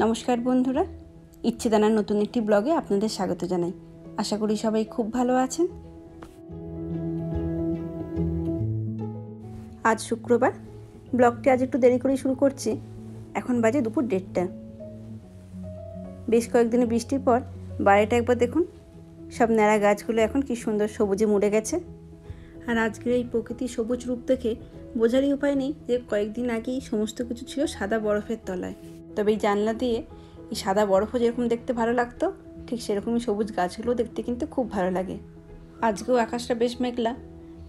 নমস্কার বন্ধুরা, ইচ্ছেদানার নতুন একটি ব্লগে আপনাদের স্বাগত জানাই। আশা করি সবাই খুব ভালো আছেন। আজ শুক্রবার, ব্লগটি আজ একটু দেরি করে শুরু করছি। এখন বাজে দুপুর 1:30। বেশ কয়েকদিনে বৃষ্টির পর বাইরেটা একবার দেখুন, সব ন্যাড়া গাছগুলো এখন কি সুন্দর সবুজে মুড়ে গেছে। আর আজকের এই প্রকৃতির সবুজ রূপ দেখে বোঝারই উপায় নেই যে কয়েকদিন আগেই সমস্ত কিছু ছিল সাদা বরফের তলায়। তবে এই জানলা দিয়ে এই সাদা বরফও যেরকম দেখতে ভালো লাগতো, ঠিক সেরকমই সবুজ গাছগুলোও দেখতে কিন্তু খুব ভালো লাগে। আজকেও আকাশটা বেশ মেঘলা,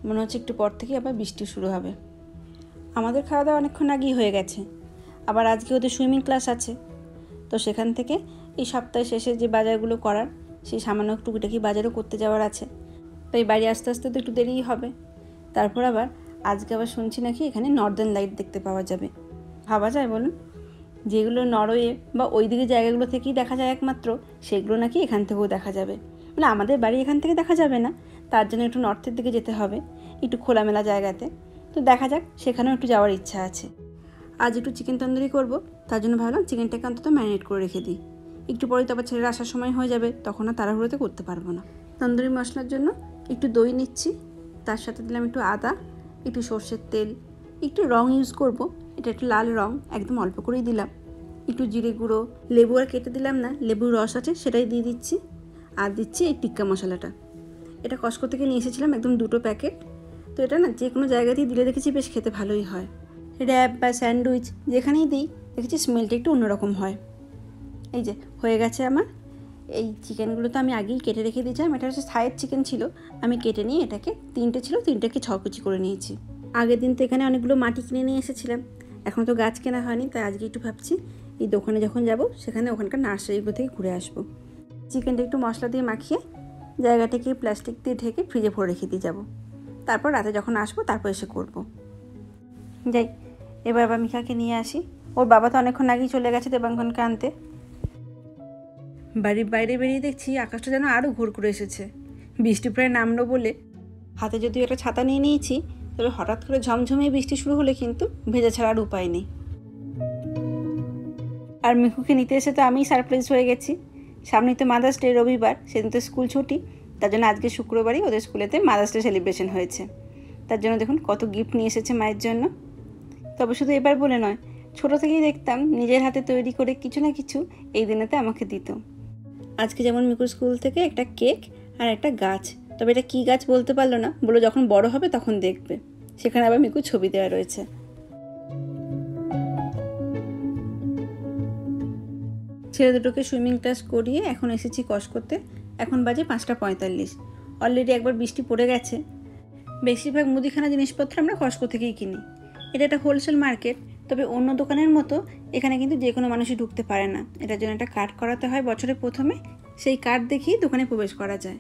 মনে হচ্ছে একটু পর থেকে আবার বৃষ্টি শুরু হবে। আমাদের খাওয়া দাওয়া অনেকক্ষণ আগেই হয়ে গেছে। আবার আজকে ওদের সুইমিং ক্লাস আছে, তো সেখান থেকে এই সপ্তাহের শেষে যে বাজারগুলো করার, সেই সামান্য টুকিটাকি বাজারও করতে যাওয়ার আছে। তাই বাড়ি আস্তে আস্তে তো একটু দেরিই হবে। তারপর আবার আজকে আবার শুনছি নাকি এখানে নর্দার্ন লাইট দেখতে পাওয়া যাবে। ভাবা যায় বলুন? যেগুলো নরওয়ে বা ওই দিকে জায়গাগুলো থেকেই দেখা যায় একমাত্র, সেগুলো নাকি এখান থেকেও দেখা যাবে। মানে আমাদের বাড়ি এখান থেকে দেখা যাবে না, তার জন্য একটু নর্থের দিকে যেতে হবে, একটু খোলামেলা জায়গাতে। তো দেখা যাক, সেখানেও একটু যাওয়ার ইচ্ছা আছে। আজ একটু চিকেন তন্দুরি করব, তার জন্য ভাবলাম চিকেনটাকে অন্তত ম্যারিনেট করে রেখে দিই। একটু পরেই তো আবার ছেলের আসার সময় হয়ে যাবে, তখন আর তাড়াহুড়োতে করতে পারবো না। তন্দুরি মশলার জন্য একটু দই নিচ্ছি, তার সাথে দিলাম একটু আদা, একটু সর্ষের তেল, একটু রং ইউজ করব, এটা একটু লাল রং, একদম অল্প করেই দিলাম। একটু জিরে গুঁড়ো, লেবু আর কেটে দিলাম না, লেবুর রস আছে সেটাই দিয়ে দিচ্ছি। আর দিচ্ছি এই টিক্কা মশলাটা। এটা কস্কো থেকে নিয়ে এসেছিলাম, একদম 2 প্যাকেট। তো এটা না যে কোনো জায়গাতেই দিলে দেখেছি বেশ খেতে ভালোই হয়। র্যাপ বা স্যান্ডউইচ যেখানেই দিই দেখেছি স্মেলটা একটু অন্যরকম হয়। এই যে হয়ে গেছে আমার। এই চিকেনগুলো তো আমি আগেই কেটে রেখে দিয়েছিলাম। এটা হচ্ছে থাইয়ের চিকেন ছিল, আমি কেটে নিয়ে এটাকে 3টে ছিল, 3টেকে 6 কুচি করে নিয়েছি। আগের দিন তো এখানে অনেকগুলো মাটি কিনে নিয়ে এসেছিলাম, এখন তো গাছ কেনা হয়নি, তাই আজকে একটু ভাবছি এই দোকানে যখন যাব সেখানে ওখানকার নার্সারিগুলো থেকে ঘুরে আসবো। চিকেনটা একটু মশলা দিয়ে মাখিয়ে জায়গাটাকে প্লাস্টিক দিয়ে ঢেকে ফ্রিজে ভরে রেখে দিয়ে যাবো। তারপর রাতে যখন আসবো তারপর এসে করব। যাই, এবার আবার মিকাকে নিয়ে আসি। ওর বাবা তো অনেকক্ষণ আগেই চলে গেছে দেবাঙ্গনকে আনতে। বাড়ির বাইরে বেরিয়ে দেখছি আকাশটা যেন আরও ঘোর করে এসেছে। বৃষ্টি প্রায় নামলো বলে হাতে যদিও একটা ছাতা নিয়ে নিয়েছি, তবে হঠাৎ করে ঝমঝমিয়ে বৃষ্টি শুরু হলে কিন্তু ভেজা ছাড়ার উপায় নেই। আর মিকুকে নিতে এসে তো আমিই সারপ্রাইজ হয়ে গেছি। সামনেই তো মাদার্স ডে, রবিবার, সেদিন তো স্কুল ছুটি। তার জন্য আজকে শুক্রবারই ওদের স্কুলেতে মাদার্স ডে সেলিব্রেশন হয়েছে। তার জন্য দেখুন কত গিফট নিয়ে এসেছে মায়ের জন্য। তবে শুধু এবার বলে নয়, ছোটো থেকেই দেখতাম নিজের হাতে তৈরি করে কিছু না কিছু এই দিনেতে আমাকে দিত। আজকে যেমন মিকুর স্কুল থেকে একটা কেক আর একটা গাছ, তবে এটা কী গাছ বলতে পারলো না, বলে যখন বড় হবে তখন দেখবে। সেখানে আবার মিকুর ছবি দেওয়া রয়েছে। ছেলে দুটোকে সুইমিং ক্লাস করিয়ে এখন এসেছি কস্কোতে। এখন বাজে 5:45। অলরেডি একবার বৃষ্টি পড়ে গেছে। বেশিরভাগ মুদিখানা জিনিসপত্র আমরা কস্কো থেকেই কিনি। এটা একটা হোলসেল মার্কেট, তবে অন্য দোকানের মতো এখানে কিন্তু যে কোনো মানুষই ঢুকতে পারে না। এটার জন্য একটা কার্ড করাতে হয় বছরের প্রথমে, সেই কার্ড দেখিয়ে দোকানে প্রবেশ করা যায়।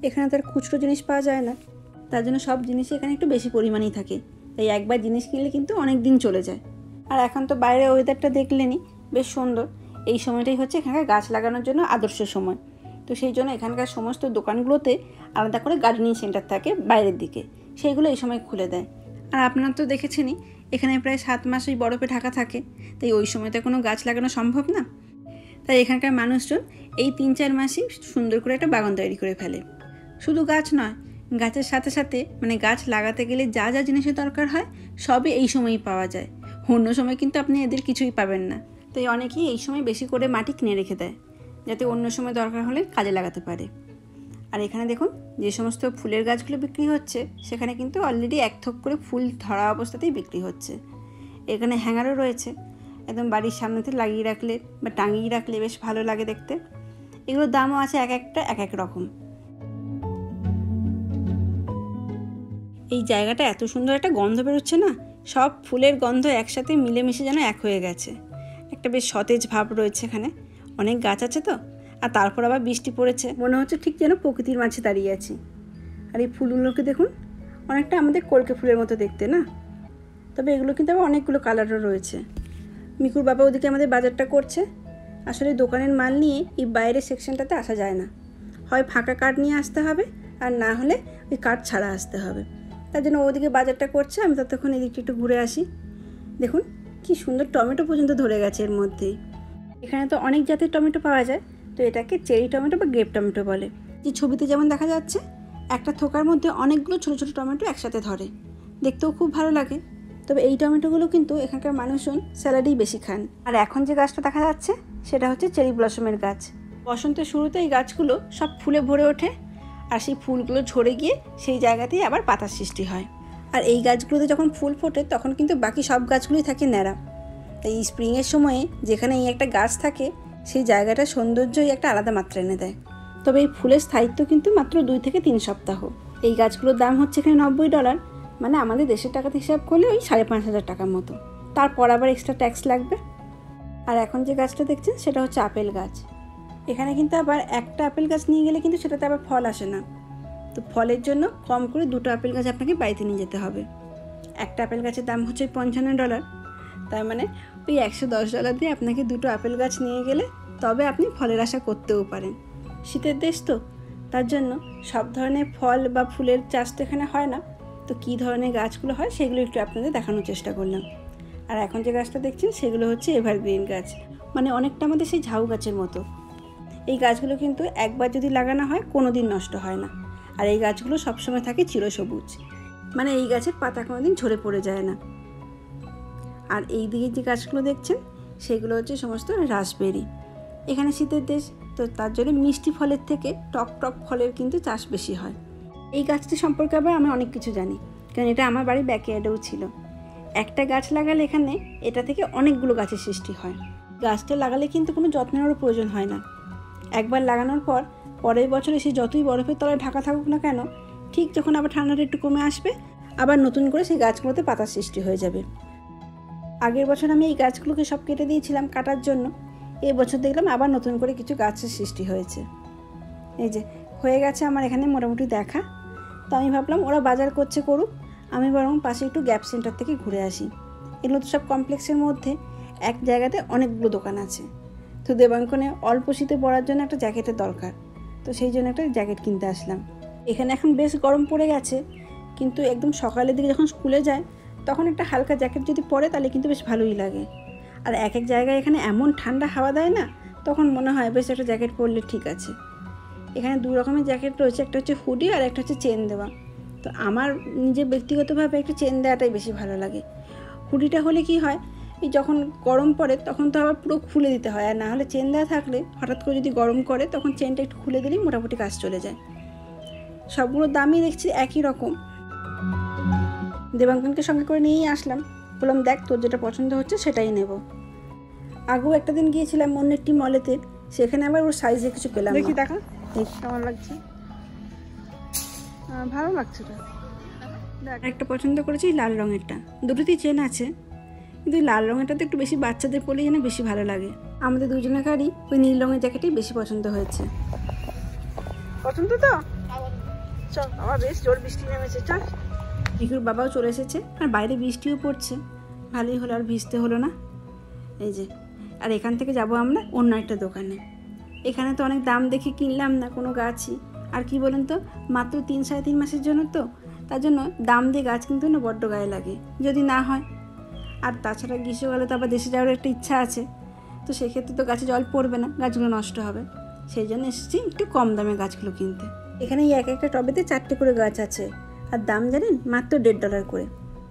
এখানে তো আর খুচরো জিনিস পাওয়া যায় না, তার জন্য সব জিনিসই এখানে একটু বেশি পরিমাণেই থাকে। তাই একবার জিনিস কিনলে কিন্তু অনেক দিন চলে যায়। আর এখন তো বাইরে ওয়েদারটা দেখলেনি, বেশ সুন্দর। এই সময়টাই হচ্ছে এখানকার গাছ লাগানোর জন্য আদর্শ সময়। তো সেই জন্য এখানকার সমস্ত দোকানগুলোতে আলাদা করে গার্ডেনিং সেন্টার থাকে বাইরের দিকে, সেইগুলো এই সময় খুলে দেয়। আর আপনারা তো দেখেছেনই, এখানে প্রায় 7 মাস ওই বরফে ঢাকা থাকে, তাই ওই সময়তে কোনো গাছ লাগানো সম্ভব না। তাই এখানকার মানুষজন এই 3-4 মাসই সুন্দর করে একটা বাগান তৈরি করে ফেলে। শুধু গাছ নয়, গাছের সাথে সাথে মানে গাছ লাগাতে গেলে যা যা জিনিসের দরকার হয় সবই এই সময়ই পাওয়া যায়। অন্য সময় কিন্তু আপনি এদের কিছুই পাবেন না। তাই অনেকেই এই সময় বেশি করে মাটি কিনে রেখে দেয়, যাতে অন্য সময় দরকার হলে কাজে লাগাতে পারে। আর এখানে দেখুন যে সমস্ত ফুলের গাছগুলো বিক্রি হচ্ছে, সেখানে কিন্তু অলরেডি 1 থোক করে ফুল ধরা অবস্থাতেই বিক্রি হচ্ছে। এখানে হ্যাঙ্গারও রয়েছে, একদম বাড়ির সামনেতে লাগিয়ে রাখলে বা টাঙিয়ে রাখলে বেশ ভালো লাগে দেখতে। এগুলোর দামও আছে এক একটা এক এক রকম। এই জায়গাটা এত সুন্দর একটা গন্ধ বেরোচ্ছে না, সব ফুলের গন্ধ একসাথে মিলেমিশে যেন এক হয়ে গেছে। একটা বেশ সতেজ ভাব রয়েছে এখানে। অনেক গাছ আছে তো, আর তারপর আবার বৃষ্টি পড়েছে, মনে হচ্ছে ঠিক যেন প্রকৃতির মাঝে দাঁড়িয়ে আছি। আর এই ফুলগুলোকে দেখুন, অনেকটা আমাদের কলকে ফুলের মতো দেখতে না? তবে এগুলো কিন্তু আবার অনেকগুলো কালারও রয়েছে। মিকুর বাবা ওদিকে আমাদের বাজারটা করছে। আসলে দোকানের মাল নিয়ে এই বাইরের সেকশনটাতে আসা যায় না, হয় ফাঁকা কার্ড নিয়ে আসতে হবে, আর না হলে ওই কার্ড ছাড়া আসতে হবে। তার জন্য ওদিকে বাজারটা করছে, আমি ততক্ষণ এদিকে একটু ঘুরে আসি। দেখুন কি সুন্দর টমেটো পর্যন্ত ধরে গেছে এর মধ্যেই। এখানে তো অনেক জাতের টমেটো পাওয়া যায়, তো এটাকে চেরি টমেটো বা গ্রেপ টমেটো বলে। যে ছবিতে যেমন দেখা যাচ্ছে একটা থোকার মধ্যে অনেকগুলো ছোটো ছোটো টমেটো একসাথে ধরে, দেখতেও খুব ভালো লাগে। তবে এই টমেটোগুলো কিন্তু এখানকার মানুষজন স্যালাডেই বেশি খান। আর এখন যে গাছটা দেখা যাচ্ছে সেটা হচ্ছে চেরি ব্লসমের গাছ। বসন্তের শুরুতে এই গাছগুলো সব ফুলে ভরে ওঠে, আর সেই ফুলগুলো ঝরে গিয়ে সেই জায়গাতেই আবার পাতার সৃষ্টি হয়। আর এই গাছগুলোতে যখন ফুল ফোটে তখন কিন্তু বাকি সব গাছগুলোই থাকে ন্যাড়া। তাই এই স্প্রিংয়ের সময়ে যেখানে এই একটা গাছ থাকে সেই জায়গাটা সৌন্দর্যই একটা আলাদা মাত্রা এনে দেয়। তবে এই ফুলের স্থায়িত্ব কিন্তু মাত্র 2 থেকে 3 সপ্তাহ। এই গাছগুলোর দাম হচ্ছে এখানে $90, মানে আমাদের দেশের টাকাতে হিসাব করলে ওই 5,500 টাকার মতো। তারপর আবার এক্সট্রা ট্যাক্স লাগবে। আর এখন যে গাছটা দেখছেন সেটা হচ্ছে আপেল গাছ। এখানে কিন্তু আবার একটা আপেল গাছ নিয়ে গেলে কিন্তু সেটাতে আবার ফল আসে না, তো ফলের জন্য কম করে 2টো আপেল গাছ আপনাকে বাড়িতে নিয়ে যেতে হবে। একটা আপেল গাছের দাম হচ্ছে $55, তার মানে ওই $110 দিয়ে আপনাকে 2টো আপেল গাছ নিয়ে গেলে তবে আপনি ফলের আশা করতেও পারেন। শীতের দেশ তো, তার জন্য সব ধরনের ফল বা ফুলের চাষ তো এখানে হয় না, তো কী ধরনের গাছগুলো হয় সেগুলো একটু আপনাদের দেখানোর চেষ্টা করলাম। আর এখন যে গাছটা দেখছেন সেগুলো হচ্ছে এভারগ্রিন গাছ, মানে অনেকটা আমাদের সেই ঝাউ গাছের মতো। এই গাছগুলো কিন্তু একবার যদি লাগানো হয় কোনো দিন নষ্ট হয় না, আর এই গাছগুলো সবসময় থাকে চিরসবুজ, মানে এই গাছের পাতা কোনো দিন ঝরে পড়ে যায় না। আর এই দিকে যে গাছগুলো দেখছেন সেগুলো হচ্ছে সমস্ত রাসবেরি। এখানে শীতের দেশ, তো তার জন্য মিষ্টি ফলের থেকে টক টক ফলের কিন্তু চাষ বেশি হয়। এই গাছটি সম্পর্কে আবার আমি অনেক কিছু জানি, কারণ এটা আমার বাড়ির ব্যাকইয়ার্ডেও ছিল। একটা গাছ লাগালে এখানে এটা থেকে অনেকগুলো গাছের সৃষ্টি হয়। গাছটা লাগালে কিন্তু কোনো যত্নেরও প্রয়োজন হয় না। একবার লাগানোর পর পরের বছরে সে যতই বরফের তলায় ঢাকা থাকুক না কেন, ঠিক যখন আবার ঠান্ডাটা একটু কমে আসবে আবার নতুন করে সেই গাছগুলোতে পাতার সৃষ্টি হয়ে যাবে। আগের বছর আমি এই গাছগুলোকে সব কেটে দিয়েছিলাম কাটার জন্য, এই বছর দেখলাম আবার নতুন করে কিছু গাছের সৃষ্টি হয়েছে। এই যে হয়ে গেছে আমার এখানে মোটামুটি দেখা। তো আমি ভাবলাম ওরা বাজার করছে করুক, আমি বরং পাশে একটু গ্যাপ সেন্টার থেকে ঘুরে আসি। এগুলো তো সব কমপ্লেক্সের মধ্যে এক জায়গাতে অনেকগুলো দোকান আছে। তো দেবাঙ্কনে অল্প শীতে পরার জন্য একটা জ্যাকেটের দরকার, তো সেই জন্য একটা জ্যাকেট কিনতে আসলাম। এখানে এখন বেশ গরম পড়ে গেছে, কিন্তু একদম সকালের দিকে যখন স্কুলে যায় তখন একটা হালকা জ্যাকেট যদি পরে তাহলে কিন্তু বেশ ভালোই লাগে। আর এক এক জায়গায় এখানে এমন ঠান্ডা হাওয়া দেয় না, তখন মনে হয় বেশ একটা জ্যাকেট পরলে ঠিক আছে। এখানে 2 রকমের জ্যাকেট রয়েছে, একটা হচ্ছে হুডি আর একটা হচ্ছে চেন দেওয়া। তো আমার নিজের ব্যক্তিগতভাবে একটু চেন দেওয়াটাই বেশি ভালো লাগে। হুডিটা হলে কি হয়, এই যখন গরম পড়ে তখন তো আবার পুরো খুলে দিতে হয়, আর না হলে চেন দেওয়া থাকলে হঠাৎ করে যদি গরম করে তখন চেনটা একটু খুলে দিলেই মোটামুটি কাজ চলে যায়। সবগুলোর দামই দেখছি একই রকম। দেবাঙ্কনকে সঙ্গে করে নিয়েই আসলাম, বললাম দেখ তোর যেটা পছন্দ হচ্ছে সেটাই নেব। আগেও একটা দিন গিয়েছিলাম অন্য একটি মলেতে, সেখানে আবার ওর সাইজে কিছু পেলাম। দেখি দেখা কেমন লাগছে, ভালো লাগছে। একটা পছন্দ করেছি লাল রঙেরটা, দুটোতেই চেন আছে, কিন্তু লাল রঙেরটা তো একটু বেশি বাচ্চাদের পরলেই যেন বেশি ভালো লাগে। আমাদের দুজনেরই ওই নীল রঙের জ্যাকেটই বেশি পছন্দ হয়েছে। পছন্দ তো চল, আবার বেশ জোর বৃষ্টি নেমেছে, চল। রিকুর বাবাও চলে এসেছে, আর বাইরে বৃষ্টিও পড়ছে, ভালোই হলো, আর ভিজতে হলো না। এই যে, আর এখান থেকে যাব আমরা অন্য একটা দোকানে। এখানে তো অনেক দাম দেখে কিনলাম না কোনো গাছই, আর কি বলেন তো মাত্র 3-3.5 মাসের জন্য, তো তার জন্য দাম দিয়ে গাছ কিন্তু না বড্ড গায়ে লাগে যদি না হয়। আর তাছাড়া গ্রীষ্মকালে তো আবার দেশে যাওয়ার একটা ইচ্ছা আছে, তো সেক্ষেত্রে তো গাছে জল পড়বে না, গাছগুলো নষ্ট হবে। সেই জন্য এসেছি একটু কম দামে গাছগুলো কিনতে। এখানে এই এক একটা টবেতে 4টে করে গাছ আছে, আর দাম জানেন মাত্র $1.5 করে।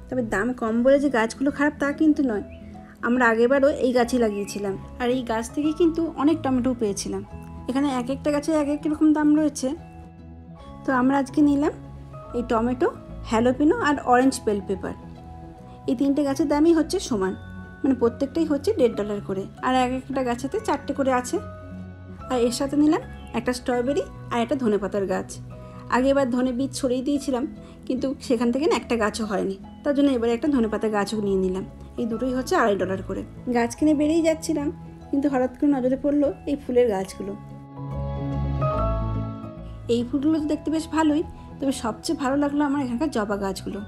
তবে দাম কম বলে যে গাছগুলো খারাপ তা কিন্তু নয়, আমরা আগেবারও এই গাছই লাগিয়েছিলাম, আর এই গাছ থেকে কিন্তু অনেক টমেটোও পেয়েছিলাম। এখানে এক একটা গাছে এক এক রকম দাম রয়েছে। তো আমরা আজকে নিলাম এই টমেটো, হ্যালোপিনো আর অরেঞ্জ বেল পেপার। এই 3টে গাছের দামই হচ্ছে সমান, মানে প্রত্যেকটাই হচ্ছে $1.5 করে, আর এক একটা গাছেতে 4টে করে আছে। আর এর সাথে নিলাম একটা স্ট্রবেরি আর একটা ধনেপাতার গাছ। আগেবার ধনে বীজ ছড়িয়ে দিয়েছিলাম, কিন্তু সেখান থেকে না একটা গাছও হয়নি, তার জন্য এবারে একটা ধনেপাতা গাছও নিয়ে নিলাম। এই দুটোই হচ্ছে $2.5 করে। গাছ কিনে বেরিয়ে যাচ্ছিলাম, কিন্তু হঠাৎ করে নজরে পড়লো এই ফুলের গাছগুলো। এই ফুলগুলো তো দেখতে বেশ ভালোই, তবে সবচেয়ে ভালো লাগলো আমার এখানকার জবা গাছগুলো।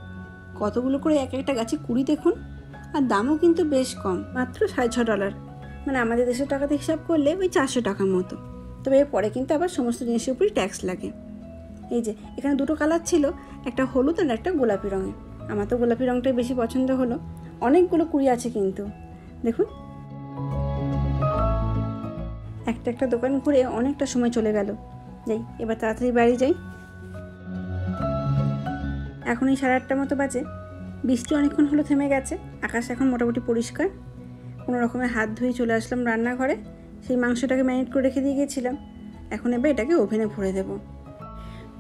কতগুলো করে এক একটা গাছে কুড়ি দেখুন, আর দামও কিন্তু বেশ কম, মাত্র $6.5, মানে আমাদের দেশের টাকাতে হিসাব করলে ওই 400 টাকার মতো। তবে এরপরে কিন্তু আবার সমস্ত জিনিসের উপরই ট্যাক্স লাগে। এই যে এখানে 2টো কালার ছিল, একটা হলুদ আর একটা গোলাপি রঙের। আমার তো গোলাপি রঙটাই বেশি পছন্দ হলো। অনেকগুলো কুড়ি আছে কিন্তু দেখুন। একটা একটা দোকান ঘুরে অনেকটা সময় চলে গেল। যাই এবার তাড়াতাড়ি বাড়ি যাই। এখন এই 8:30 মতো বাজে। বৃষ্টি অনেকক্ষণ হলো থেমে গেছে, আকাশ এখন মোটামুটি পরিষ্কার। কোনো রকমের হাত ধুয়ে চলে আসলাম রান্নাঘরে। সেই মাংসটাকে ম্যারিনেট করে রেখে দিয়ে গিয়েছিলাম, এখন এবার এটাকে ওভেনে ভরে দেব।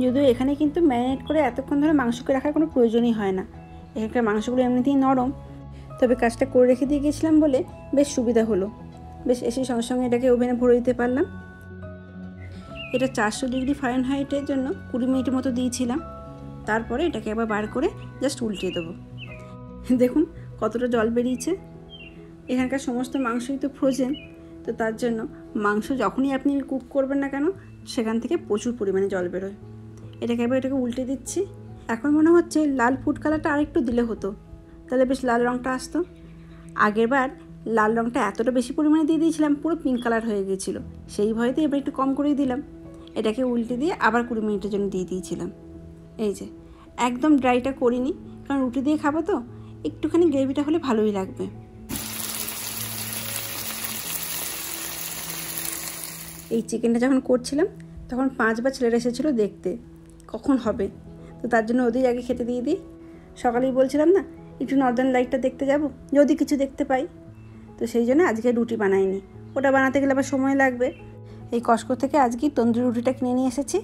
যদিও এখানে কিন্তু ম্যারিনেট করে এতক্ষণ ধরে মাংসকে রাখার কোনো প্রয়োজনই হয় না, এখানকার মাংসগুলো এমনিতেই নরম। তবে কাজটা করে রেখে দিয়ে গিয়েছিলাম বলে বেশ সুবিধা হলো, বেশ এসে সঙ্গে সঙ্গে এটাকে ওভেনে ভরে দিতে পারলাম। এটা 400 ডিগ্রি ফারেনহাইটের জন্য 20 মিনিটের মতো দিয়েছিলাম। তারপরে এটাকে আবার বার করে জাস্ট উল্টিয়ে দেবো। দেখুন কতটা জল বেরিয়েছে। এখানকার সমস্ত মাংসই তো ফ্রোজেন, তো তার জন্য মাংস যখনই আপনি কুক করবেন না কেন সেখান থেকে প্রচুর পরিমাণে জল বেরোয়। এটাকে উল্টে দিচ্ছি। এখন মনে হচ্ছে লাল ফুড কালারটা আরেকটু দিলে হতো, তাহলে বেশ লাল রঙটা আসতো। আগেরবার লাল রঙটা এতটা বেশি পরিমাণে দিয়ে দিয়েছিলাম, পুরো পিঙ্ক কালার হয়ে গিয়েছিলো। সেই ভয়েতে এবার একটু কম করেই দিলাম। এটাকে উল্টে দিয়ে আবার 20 মিনিটের জন্য দিয়ে দিয়েছিলাম। এই যে একদম ড্রাইটা করিনি, কারণ রুটি দিয়ে খাবো তো, একটুখানি গ্রেভিটা হলে ভালোই লাগবে। এই চিকেনটা যখন করছিলাম তখন 5বার ছেলেরা এসেছিলো দেখতে কখন হবে, তো তার জন্য ওদের আগে খেতে দিয়ে দিই। সকালেই বলছিলাম না একটু নর্দার্ন লাইটটা দেখতে যাব, যদি কিছু দেখতে পাই, তো সেই জন্য আজকে রুটি বানাইনি। ওটা বানাতে গেলে আবার সময় লাগবে। এই কস্কো থেকে আজকে তন্দুরি রুটিটা কিনে নিয়ে এসেছি,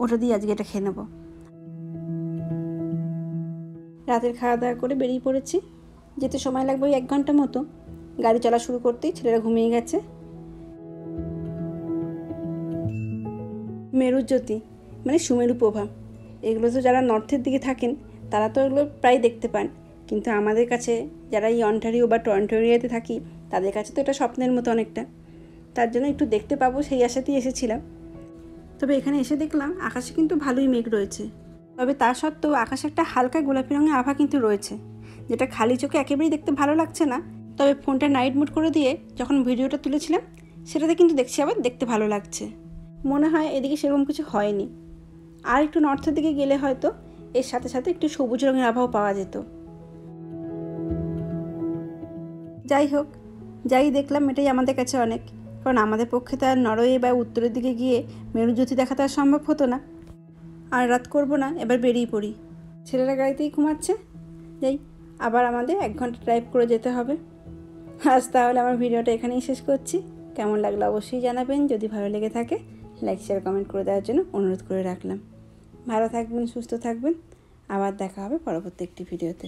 ওটা দিয়ে আজকে এটা খেয়ে নেব। রাতের খাওয়া দাওয়া করে বেরিয়ে পড়েছি। যেতে সময় লাগবে ওই 1 ঘন্টা মতো। গাড়ি চলা শুরু করতেই ছেলেরা ঘুমিয়ে গেছে। মেরুজ্যোতি মানে সুমেরু প্রভা, এগুলো তো যারা নর্থের দিকে থাকেন তারা তো এগুলো প্রায় দেখতে পান, কিন্তু আমাদের কাছে যারা এই অন্টারিও বা টরন্টো এরিয়াতে থাকি তাদের কাছে তো এটা স্বপ্নের মতো অনেকটা। তার জন্য একটু দেখতে পাবো সেই আশাতেই এসেছিলাম। তবে এখানে এসে দেখলাম আকাশে কিন্তু ভালোই মেঘ রয়েছে, তবে তা সত্ত্বেও আকাশে একটা হালকা গোলাপি রঙের আভা কিন্তু রয়েছে, যেটা খালি চোখে একেবারেই দেখতে ভালো লাগছে না। তবে ফোনটা নাইট মোড করে দিয়ে যখন ভিডিওটা তুলেছিলাম সেটাতে কিন্তু দেখছি আবার দেখতে ভালো লাগছে। মনে হয় এদিকে সেরকম কিছু হয়নি, আর একটু নর্থের দিকে গেলে হয়তো এর সাথে সাথে একটু সবুজ রঙের আবহাওয়া পাওয়া যেত। যাই হোক, যাই দেখলাম এটাই আমাদের কাছে অনেক, কারণ আমাদের পক্ষে তো আর নরওয়ে বা উত্তরের দিকে গিয়ে মেরুজ্যোতি দেখা তো আর সম্ভব হতো না। আর রাত করব না, এবার বেরিয়ে পড়ি। ছেলেরা গাড়িতেই ঘুমাচ্ছে। যাই, আবার আমাদের 1 ঘন্টা ড্রাইভ করে যেতে হবে। আজ তাহলে আমার ভিডিওটা এখানেই শেষ করছি। কেমন লাগলো অবশ্যই জানাবেন, যদি ভালো লেগে থাকে লাইক শেয়ার কমেন্ট করে দেওয়ার জন্য অনুরোধ করে রাখলাম। ভালো থাকবেন, সুস্থ থাকবেন, আবার দেখা হবে পরবর্তী একটি ভিডিওতে।